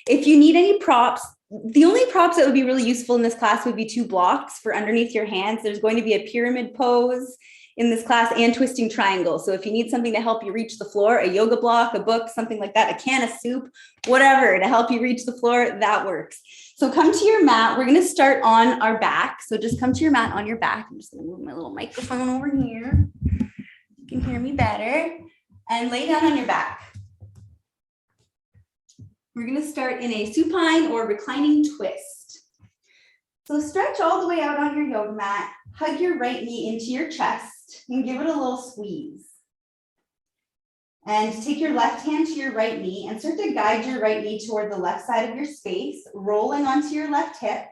If you need any props, the only props that would be really useful in this class would be 2 blocks for underneath your hands. There's going to be a pyramid pose in this class and twisting triangle. So if you need something to help you reach the floor, a yoga block, a book, something like that, a can of soup, whatever to help you reach the floor, that works. So come to your mat. We're going to start on our back. So just come to your mat on your back. I'm just going to move my little microphone over here. You can hear me better. And lay down on your back. We're going to start in a supine or reclining twist. So stretch all the way out on your yoga mat. Hug your right knee into your chest and give it a little squeeze. And take your left hand to your right knee and start to guide your right knee toward the left side of your space, rolling onto your left hip.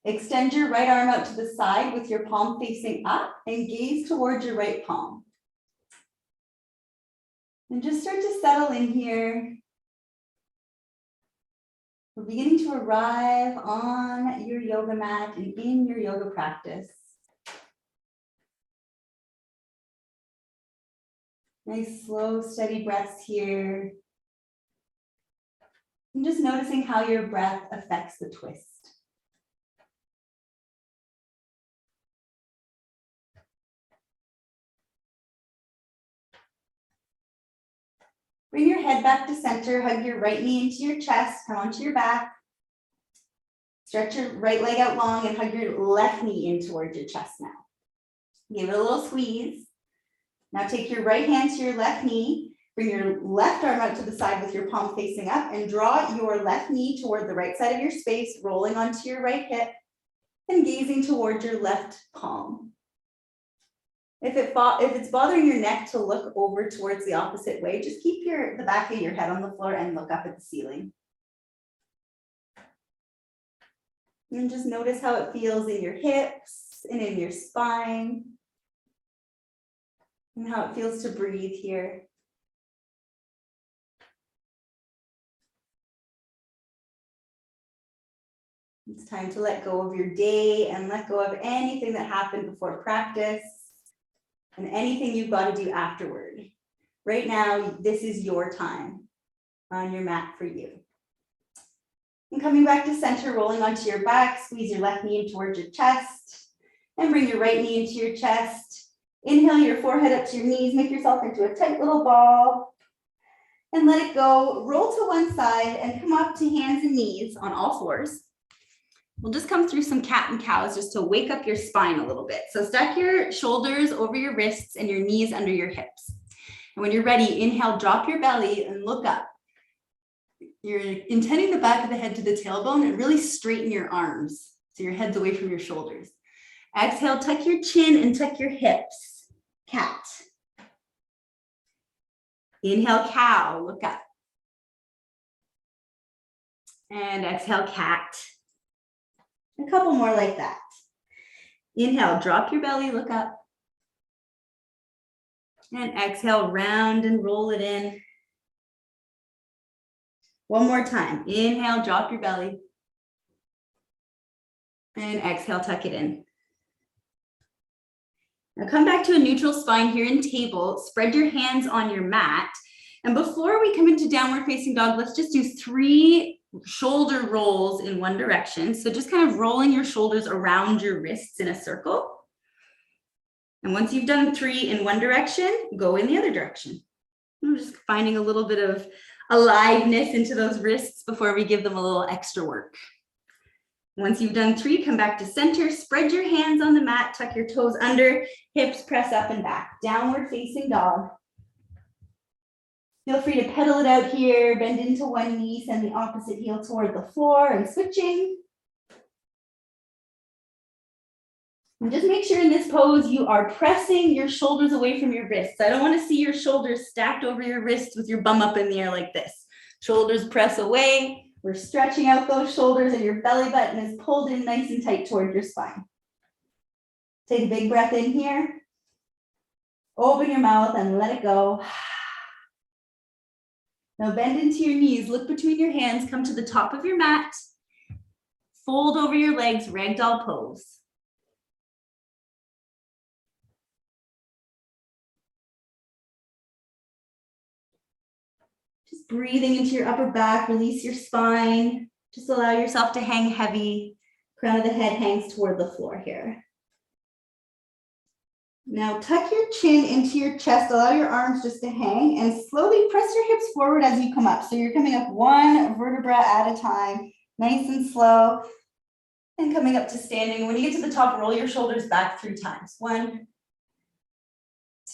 Extend your right arm out to the side with your palm facing up and gaze towards your right palm. And just start to settle in here. We're beginning to arrive on your yoga mat and in your yoga practice. Nice, slow, steady breaths here. And just noticing how your breath affects the twist. Bring your head back to center, hug your right knee into your chest, come onto your back. Stretch your right leg out long and hug your left knee in towards your chest now. Give it a little squeeze. Now take your right hand to your left knee, bring your left arm out to the side with your palm facing up and draw your left knee toward the right side of your space, rolling onto your right hip and gazing towards your left palm. If it's bothering your neck to look over towards the opposite way, just keep the back of your head on the floor and look up at the ceiling. And just notice how it feels in your hips and in your spine, and how it feels to breathe here. It's time to let go of your day and let go of anything that happened before practice and anything you've got to do afterward. Right now, this is your time on your mat for you. And coming back to center, rolling onto your back, squeeze your left knee in towards your chest and bring your right knee into your chest. Inhale your forehead up to your knees, make yourself into a tight little ball and let it go. Roll to one side and come up to hands and knees on all fours. We'll just come through some cat and cows just to wake up your spine a little bit. So stack your shoulders over your wrists and your knees under your hips. And when you're ready, inhale, drop your belly and look up. You're intending the back of the head to the tailbone and really straighten your arms so your head's away from your shoulders. Exhale, tuck your chin and tuck your hips. Cat. Inhale, cow, look up. And exhale, cat. A couple more like that. Inhale, drop your belly, look up. And exhale, round and roll it in. One more time. Inhale, drop your belly. And exhale, tuck it in. Now come back to a neutral spine here in table. Spread your hands on your mat. And before we come into downward facing dog, let's just do 3 shoulder rolls in one direction. So just kind of rolling your shoulders around your wrists in a circle. And once you've done 3 in one direction, go in the other direction. I'm just finding a little bit of aliveness into those wrists before we give them a little extra work. Once you've done 3, come back to center, spread your hands on the mat, tuck your toes under, hips press up and back, downward facing dog. Feel free to pedal it out here, bend into one knee, send the opposite heel toward the floor and switching. And just make sure in this pose you are pressing your shoulders away from your wrists. I don't want to see your shoulders stacked over your wrists with your bum up in the air like this. Shoulders press away. We're stretching out those shoulders and your belly button is pulled in nice and tight toward your spine. Take a big breath in here. Open your mouth and let it go. Now bend into your knees, look between your hands, come to the top of your mat, fold over your legs, ragdoll pose. Just breathing into your upper back, release your spine. Just allow yourself to hang heavy. Crown of the head hangs toward the floor here. Now tuck your chin into your chest, allow your arms just to hang, and slowly press your hips forward as you come up. So you're coming up one vertebra at a time, nice and slow, and coming up to standing. When you get to the top, roll your shoulders back 3 times. 1,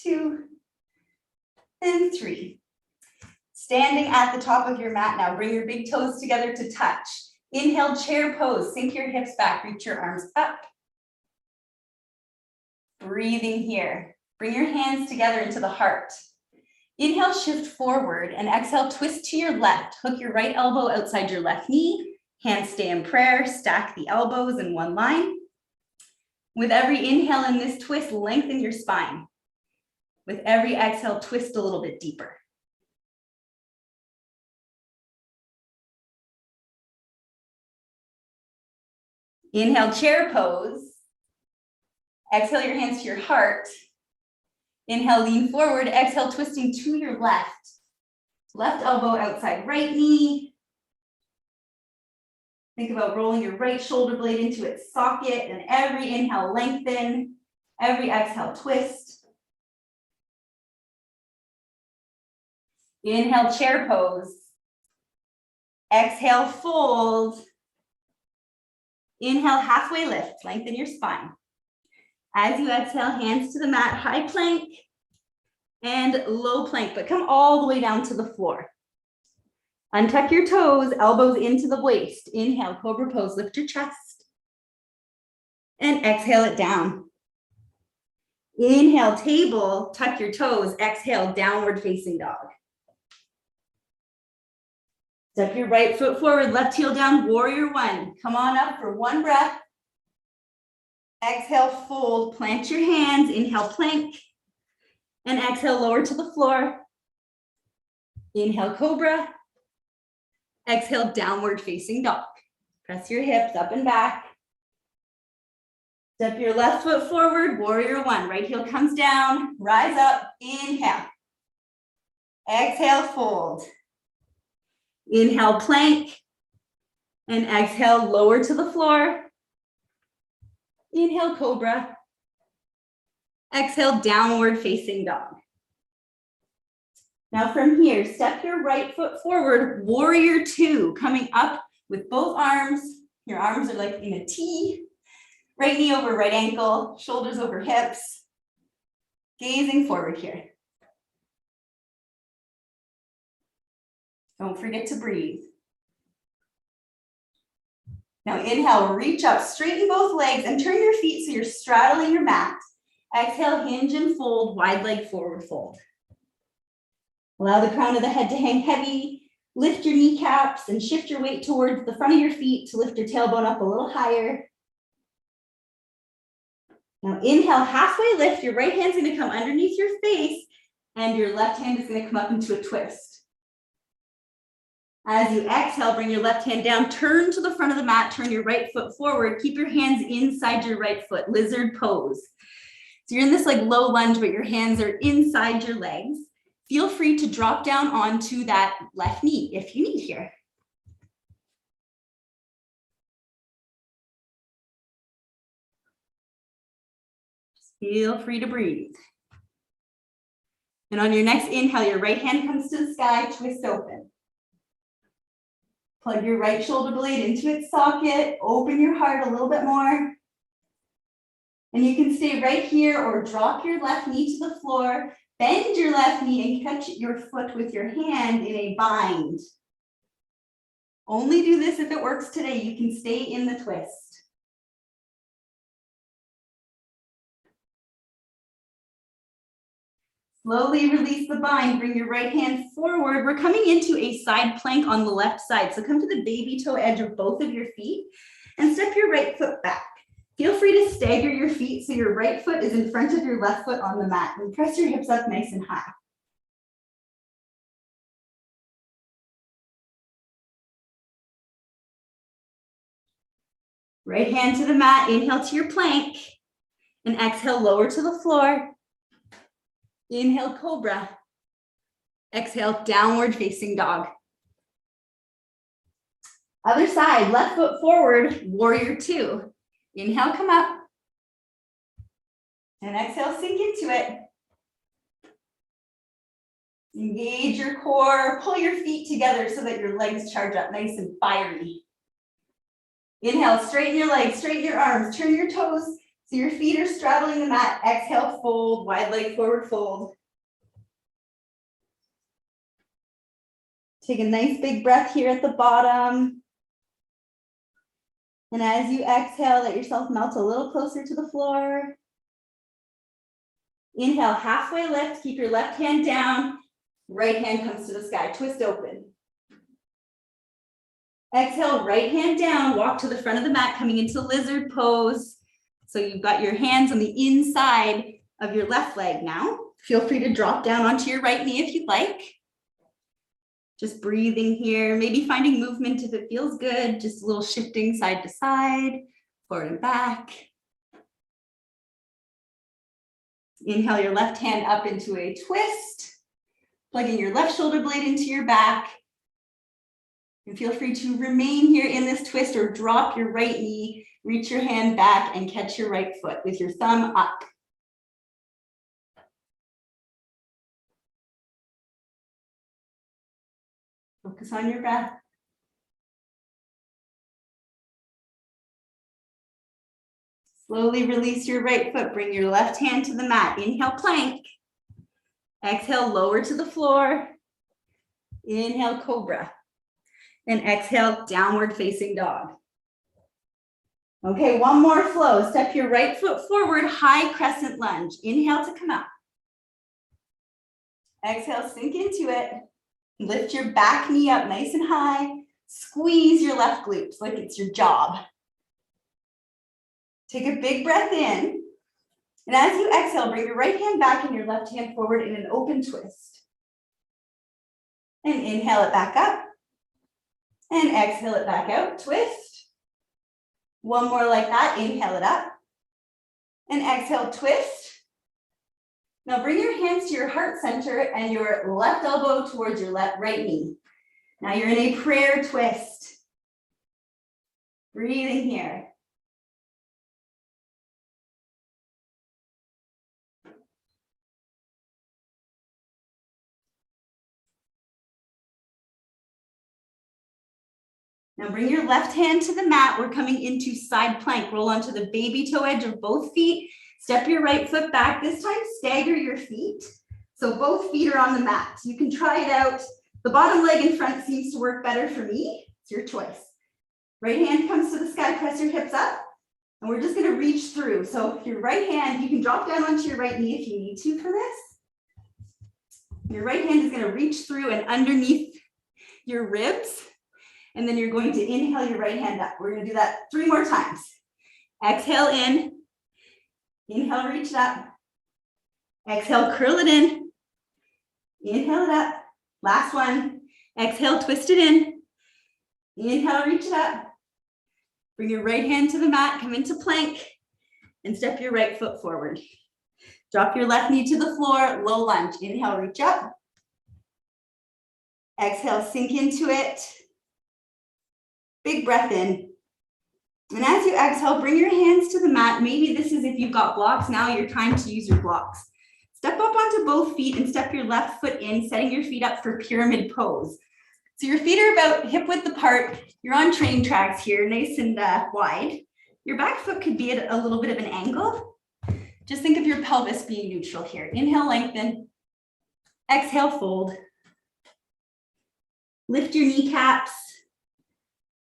2, and 3. Standing at the top of your mat now, bring your big toes together to touch. Inhale, chair pose, sink your hips back, reach your arms up. Breathing here. Bring your hands together into the heart. Inhale, shift forward, and exhale, twist to your left. Hook your right elbow outside your left knee. Hands stay in prayer, stack the elbows in one line. With every inhale in this twist, lengthen your spine. With every exhale, twist a little bit deeper. Inhale, chair pose. Exhale your hands to your heart. Inhale, lean forward. Exhale, twisting to your left. Left elbow outside right knee. Think about rolling your right shoulder blade into its socket, and every inhale, lengthen. Every exhale, twist. Inhale, chair pose. Exhale, fold. Inhale, halfway lift. Lengthen your spine. As you exhale, hands to the mat, high plank and low plank, but come all the way down to the floor. Untuck your toes, elbows into the waist. Inhale, cobra pose, lift your chest. And exhale it down. Inhale, table, tuck your toes. Exhale, downward facing dog. Step your right foot forward, left heel down, warrior 1. Come on up for 1 breath. Exhale, fold, plant your hands, inhale, plank, and exhale, lower to the floor. Inhale, cobra. Exhale, downward facing dog. Press your hips up and back. Step your left foot forward, warrior 1. Right heel comes down, rise up, inhale. Exhale, fold. Inhale, plank, and exhale, lower to the floor. Inhale, cobra. Exhale, downward facing dog. Now from here, step your right foot forward, warrior 2, coming up with both arms. Your arms are like in a T. Right knee over right ankle, shoulders over hips. Gazing forward here. Don't forget to breathe. Now inhale, reach up, straighten both legs and turn your feet so you're straddling your mat. Exhale, hinge and fold, wide leg forward fold. Allow the crown of the head to hang heavy. Lift your kneecaps and shift your weight towards the front of your feet to lift your tailbone up a little higher. Now inhale, halfway lift. Your right hand's gonna come underneath your face and your left hand is gonna come up into a twist. As you exhale, bring your left hand down, turn to the front of the mat, turn your right foot forward, keep your hands inside your right foot, lizard pose. So you're in this like low lunge, but your hands are inside your legs. Feel free to drop down onto that left knee if you need here. Just feel free to breathe. And on your next inhale, your right hand comes to the sky, twist open. Plug your right shoulder blade into its socket, open your heart a little bit more. And you can stay right here or drop your left knee to the floor, bend your left knee and catch your foot with your hand in a bind. Only do this if it works today. You can stay in the twist. Slowly release the bind, bring your right hand forward. We're coming into a side plank on the left side. So come to the baby toe edge of both of your feet and step your right foot back. Feel free to stagger your feet so your right foot is in front of your left foot on the mat and press your hips up nice and high. Right hand to the mat, inhale to your plank and exhale, lower to the floor. Inhale, cobra. Exhale, downward facing dog. Other side, left foot forward, warrior two. Inhale, come up. And exhale, sink into it. Engage your core, pull your feet together so that your legs charge up nice and fiery. Inhale, straighten your legs, straighten your arms, turn your toes so your feet are straddling the mat. Exhale, fold, wide leg forward fold. Take a nice big breath here at the bottom. And as you exhale, let yourself melt a little closer to the floor. Inhale, halfway lift, keep your left hand down, right hand comes to the sky, twist open. Exhale, right hand down, walk to the front of the mat, coming into lizard pose. So you've got your hands on the inside of your left leg now. Feel free to drop down onto your right knee if you'd like. Just breathing here, maybe finding movement if it feels good, just a little shifting side to side, forward and back. Inhale your left hand up into a twist, plugging your left shoulder blade into your back. And feel free to remain here in this twist or drop your right knee, reach your hand back and catch your right foot with your thumb up. Focus on your breath. Slowly release your right foot. Bring your left hand to the mat. Inhale, plank. Exhale, lower to the floor. Inhale, cobra. And exhale, downward facing dog. Okay, one more flow. Step your right foot forward, high crescent lunge. Inhale to come up. Exhale, sink into it. Lift your back knee up nice and high. Squeeze your left glutes like it's your job. Take a big breath in. And as you exhale, bring your right hand back and your left hand forward in an open twist. And inhale it back up. And exhale it back out, twist. One more like that, inhale it up. And exhale, twist. Now bring your hands to your heart center and your left elbow towards your right knee. Now you're in a prayer twist. Breathing here. Now bring your left hand to the mat. We're coming into side plank. Roll onto the baby toe edge of both feet. Step your right foot back. This time, stagger your feet. So both feet are on the mat. You can try it out. The bottom leg in front seems to work better for me. It's your choice. Right hand comes to the sky, press your hips up. And we're just gonna reach through. So your right hand, you can drop down onto your right knee if you need to for this. Your right hand is gonna reach through and underneath your ribs. And then you're going to inhale your right hand up. We're going to do that 3 more times. Exhale in. Inhale, reach it up. Exhale, curl it in. Inhale it up. Last one. Exhale, twist it in. Inhale, reach it up. Bring your right hand to the mat, come into plank, and step your right foot forward. Drop your left knee to the floor, low lunge. Inhale, reach up. Exhale, sink into it. Big breath in. And as you exhale, bring your hands to the mat. Maybe this is if you've got blocks, now your time to use your blocks. Step up onto both feet and step your left foot in, setting your feet up for pyramid pose. So your feet are about hip width apart. You're on train tracks here, nice and wide. Your back foot could be at a little bit of an angle. Just think of your pelvis being neutral here. Inhale, lengthen. Exhale, fold. Lift your kneecaps.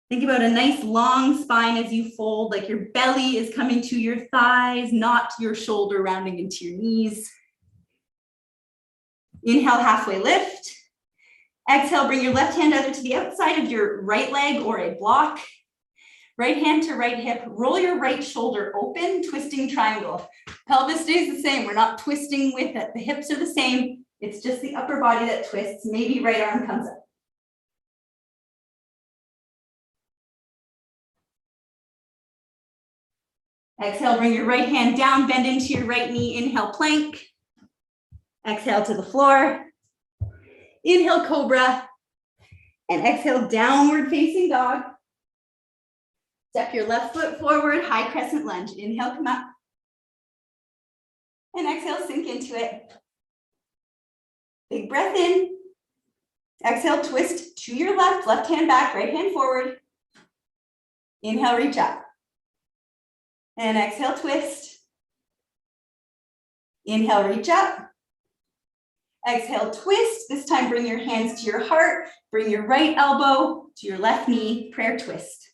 Think about a nice long spine as you fold, like your belly is coming to your thighs, not your shoulder rounding into your knees. Inhale, halfway lift. Exhale, bring your left hand either to the outside of your right leg or a block. Right hand to right hip, roll your right shoulder open, twisting triangle. Pelvis stays the same, we're not twisting with it. The hips are the same, it's just the upper body that twists, maybe right arm comes up. Exhale, bring your right hand down, bend into your right knee, inhale, plank. Exhale to the floor. Inhale, cobra. And exhale, downward facing dog. Step your left foot forward, high crescent lunge. Inhale, come up. And exhale, sink into it. Big breath in. Exhale, twist to your left hand back, right hand forward. Inhale, reach up. And exhale, twist. Inhale, reach up. Exhale, twist. This time, bring your hands to your heart. Bring your right elbow to your left knee, prayer twist.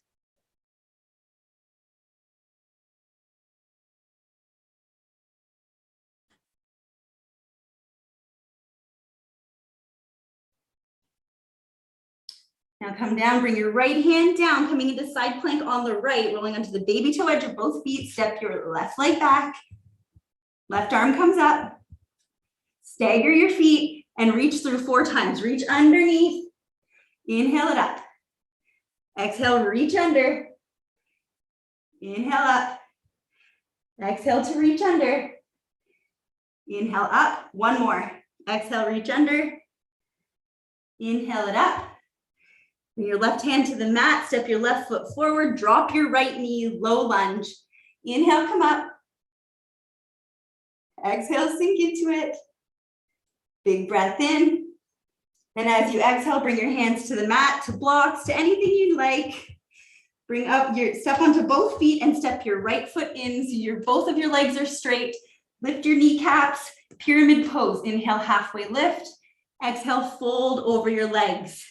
Now come down, bring your right hand down, coming into side plank on the right, rolling onto the baby toe edge of both feet. Step your left leg back. Left arm comes up. Stagger your feet and reach through 4 times. Reach underneath. Inhale it up. Exhale, reach under. Inhale up. Exhale to reach under. Inhale up. 1 more. Exhale, reach under. Inhale it up. Bring your left hand to the mat, step your left foot forward, drop your right knee, low lunge. Inhale, come up. Exhale, sink into it. Big breath in. And as you exhale, bring your hands to the mat, to blocks, to anything you'd like. Bring up your, step onto both feet and step your right foot in so both of your legs are straight. Lift your kneecaps, pyramid pose. Inhale, halfway lift. Exhale, fold over your legs.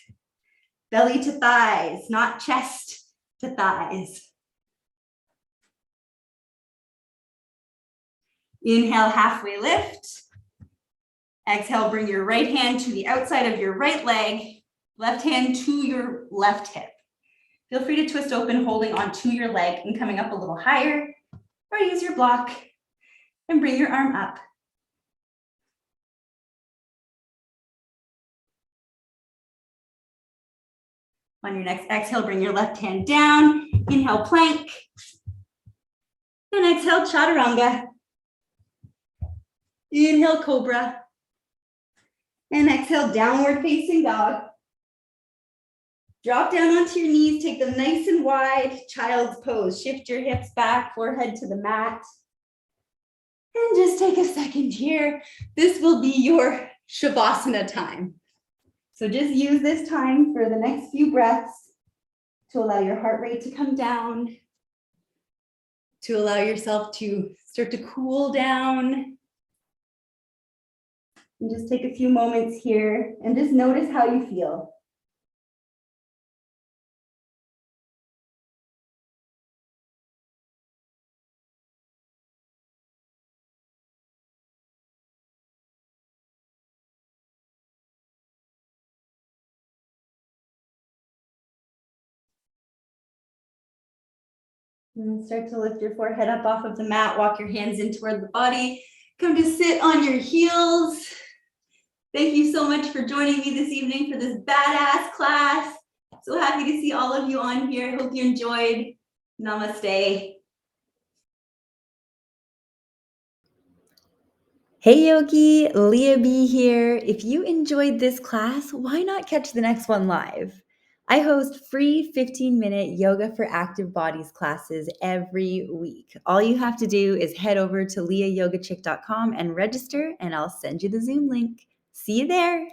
Belly to thighs, not chest to thighs. Inhale, halfway lift. Exhale, bring your right hand to the outside of your right leg, left hand to your left hip. Feel free to twist open, holding onto your leg and coming up a little higher, or use your block and bring your arm up. On your next exhale, bring your left hand down. Inhale, plank. And exhale, chaturanga. Inhale, cobra. And exhale, downward facing dog. Drop down onto your knees, take them nice and wide, child's pose. Shift your hips back, forehead to the mat. And just take a second here. This will be your Shavasana time. So just use this time for the next few breaths to allow your heart rate to come down, to allow yourself to start to cool down. And just take a few moments here and just notice how you feel. And start to lift your forehead up off of the mat, walk your hands in toward the body. Come to sit on your heels. Thank you so much for joining me this evening for this badass class. So happy to see all of you on here. Hope you enjoyed. Namaste. Hey Yogi, Leah B here. If you enjoyed this class, why not catch the next one live? I host free 15-minute yoga for active bodies classes every week. All you have to do is head over to leahyogachick.com and register, and I'll send you the Zoom link. See you there.